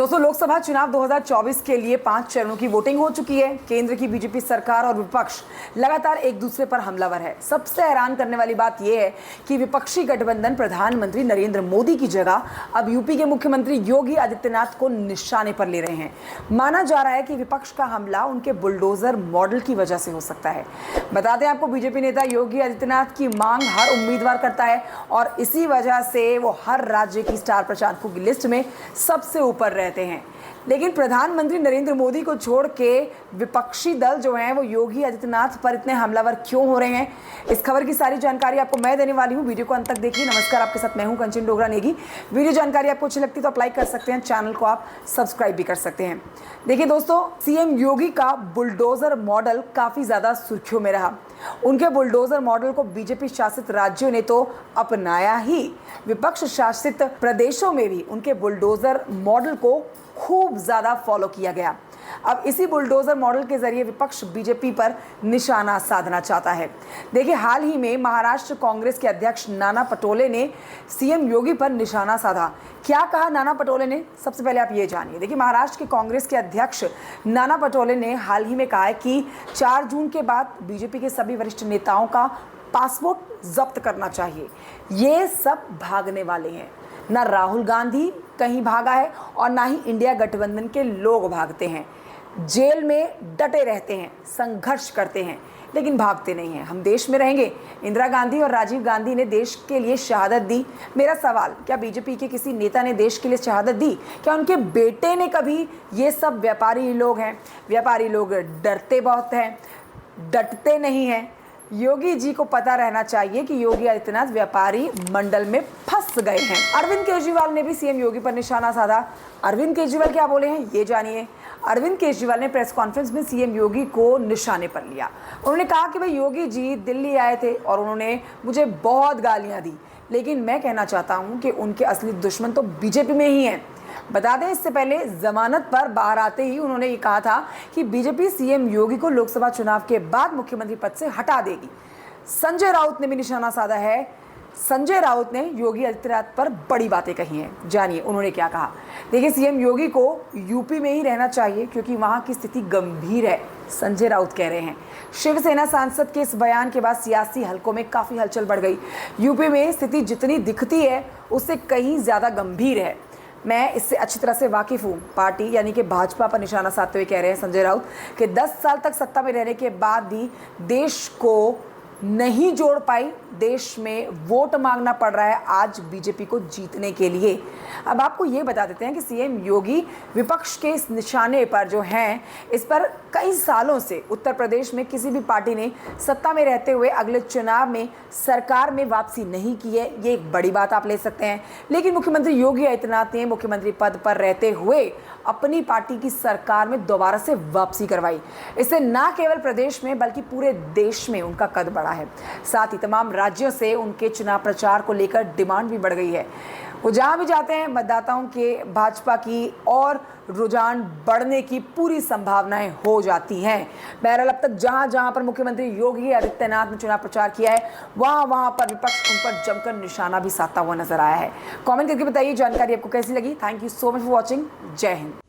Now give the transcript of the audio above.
दोस्तों, लोकसभा चुनाव 2024 के लिए 5 चरणों की वोटिंग हो चुकी है। केंद्र की बीजेपी सरकार और विपक्ष लगातार एक दूसरे पर हमलावर है। सबसे हैरान करने वाली बात यह है कि विपक्षी गठबंधन प्रधानमंत्री नरेंद्र मोदी की जगह अब यूपी के मुख्यमंत्री योगी आदित्यनाथ को निशाने पर ले रहे हैं। माना जा रहा है कि विपक्ष का हमला उनके बुलडोजर मॉडल की वजह से हो सकता है। बता दें आपको, बीजेपी नेता योगी आदित्यनाथ की मांग हर उम्मीदवार करता है और इसी वजह से वो हर राज्य की स्टार प्रचारकों की लिस्ट में सबसे ऊपर रहते हैं। लेकिन प्रधानमंत्री नरेंद्र मोदी को छोड़ के विपक्षी दल जो हैं वो योगी आदित्यनाथ पर इतने हमलावर क्यों हो रहे हैं, इस खबर की सारी जानकारी आपको मैं देने वाली हूं। वीडियो को अंत तक देखिए। नमस्कार, आपके साथ मैं हूं कंचन डोगरा नेगी। वीडियो जानकारी आपको अच्छी लगती है तो आप लाइक कर सकते हैं, चैनल को आप सब्सक्राइब भी कर सकते हैं। देखिए दोस्तों, सीएम योगी का बुलडोजर मॉडल काफी ज्यादा सुर्खियों में रहा। उनके बुलडोजर मॉडल को बीजेपी शासित राज्यों ने तो अपनाया ही, विपक्ष शासित प्रदेशों में भी उनके बुलडोजर मॉडल को खूब ज्यादा फॉलो किया गया। अब इसी बुलडोजर मॉडल के जरिए विपक्ष बीजेपी पर निशाना साधना चाहता है। देखिए, हाल ही में महाराष्ट्र कांग्रेस के अध्यक्ष नाना पटोले ने सीएम योगी पर निशाना साधा। क्या कहा नाना पटोले ने, सबसे पहले आप ये जानिए। देखिए, महाराष्ट्र के कांग्रेस के अध्यक्ष नाना पटोले ने हाल ही में कहा है कि 4 जून के बाद बीजेपी के सभी वरिष्ठ नेताओं का पासपोर्ट जब्त करना चाहिए। ये सब भागने वाले हैं। ना राहुल गांधी कहीं भागा है और ना ही इंडिया गठबंधन के लोग भागते हैं। जेल में डटे रहते हैं, संघर्ष करते हैं, लेकिन भागते नहीं हैं। हम देश में रहेंगे। इंदिरा गांधी और राजीव गांधी ने देश के लिए शहादत दी। मेरा सवाल, क्या बीजेपी के किसी नेता ने देश के लिए शहादत दी? क्या उनके बेटे ने कभी? ये सब व्यापारी लोग हैं। व्यापारी लोग डरते बहुत हैं, डटते नहीं हैं। योगी जी को पता रहना चाहिए कि योगी आदित्यनाथ व्यापारी मंडल में फंस गए हैं। अरविंद केजरीवाल ने भी सीएम योगी पर निशाना साधा। अरविंद केजरीवाल क्या बोले हैं, ये जानिए। अरविंद केजरीवाल ने प्रेस कॉन्फ्रेंस में सीएम योगी को निशाने पर लिया। उन्होंने कहा कि भाई, योगी जी दिल्ली आए थे और उन्होंने मुझे बहुत गालियां दी, लेकिन मैं कहना चाहता हूं कि उनके असली दुश्मन तो बीजेपी में ही हैं। बता दें, इससे पहले जमानत पर बाहर आते ही उन्होंने ये कहा था कि बीजेपी सीएम योगी को लोकसभा चुनाव के बाद मुख्यमंत्री पद से हटा देगी। संजय राउत ने भी निशाना साधा है। संजय राउत ने योगी आदित्यनाथ पर बड़ी बातें कही हैं। जानिए उन्होंने क्या कहा। देखिए, सीएम योगी को यूपी में ही रहना चाहिए क्योंकि वहां की स्थिति गंभीर है, संजय राउत कह रहे हैं। शिवसेना सांसद के इस बयान के बाद सियासी हलकों में काफी हलचल बढ़ गई। यूपी में स्थिति जितनी दिखती है उससे कहीं ज्यादा गंभीर है। मैं इससे अच्छी तरह से वाकिफ हूँ। पार्टी यानी कि भाजपा पर निशाना साधते हुए कह रहे हैं संजय राउत कि 10 साल तक सत्ता में रहने के बाद भी देश को नहीं जोड़ पाई। देश में वोट मांगना पड़ रहा है आज बीजेपी को जीतने के लिए। अब आपको ये बता देते हैं कि सीएम योगी विपक्ष के इस निशाने पर जो हैं, इस पर कई सालों से उत्तर प्रदेश में किसी भी पार्टी ने सत्ता में रहते हुए अगले चुनाव में सरकार में वापसी नहीं की है। ये एक बड़ी बात आप ले सकते हैं। लेकिन मुख्यमंत्री योगी आदित्यनाथ ने मुख्यमंत्री पद पर रहते हुए अपनी पार्टी की सरकार में दोबारा से वापसी करवाई। इससे न केवल प्रदेश में बल्कि पूरे देश में उनका कद बढ़ा है। साथ ही तमाम राज्यों से उनके चुनाव प्रचार को लेकर डिमांड भी बढ़ गई है। वो जहां भी जाते हैं, मतदाताओं के भाजपा की और रुझान बढ़ने की पूरी संभावनाएं हो जाती हैं। बहरहाल, अब तक जहां जहां पर मुख्यमंत्री योगी आदित्यनाथ ने चुनाव प्रचार किया है, वहां पर विपक्ष उन पर जमकर निशाना भी साधता हुआ नजर आया है। कमेंट करके बताइए जानकारी आपको कैसी लगी। Thank you so much for watching. जय हिंद।